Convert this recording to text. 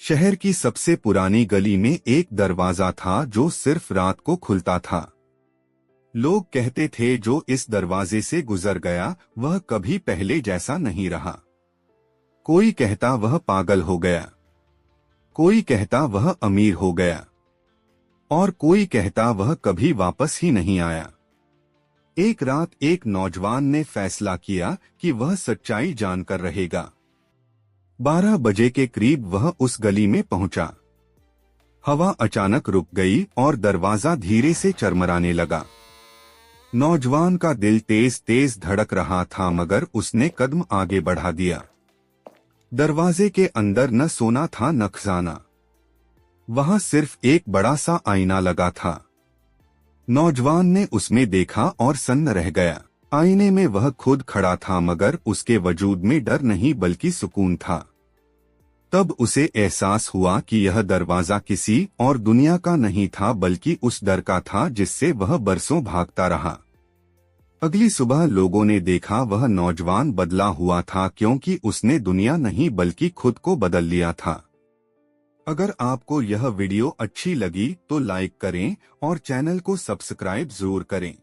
शहर की सबसे पुरानी गली में एक दरवाजा था जो सिर्फ रात को खुलता था। लोग कहते थे जो इस दरवाजे से गुजर गया वह कभी पहले जैसा नहीं रहा। कोई कहता वह पागल हो गया, कोई कहता वह अमीर हो गया, और कोई कहता वह कभी वापस ही नहीं आया। एक रात एक नौजवान ने फैसला किया कि वह सच्चाई जानकर रहेगा। 12 बजे के करीब वह उस गली में पहुंचा। हवा अचानक रुक गई और दरवाजा धीरे से चरमराने लगा। नौजवान का दिल तेज तेज धड़क रहा था, मगर उसने कदम आगे बढ़ा दिया। दरवाजे के अंदर न सोना था न खजाना, वहां सिर्फ एक बड़ा सा आईना लगा था। नौजवान ने उसमें देखा और सन्न रह गया। आईने में वह खुद खड़ा था, मगर उसके वजूद में डर नहीं बल्कि सुकून था। तब उसे एहसास हुआ कि यह दरवाजा किसी और दुनिया का नहीं था बल्कि उस डर का था जिससे वह बरसों भागता रहा। अगली सुबह लोगों ने देखा वह नौजवान बदला हुआ था, क्योंकि उसने दुनिया नहीं बल्कि खुद को बदल लिया था। अगर आपको यह वीडियो अच्छी लगी तो लाइक करें और चैनल को सब्सक्राइब जरूर करें।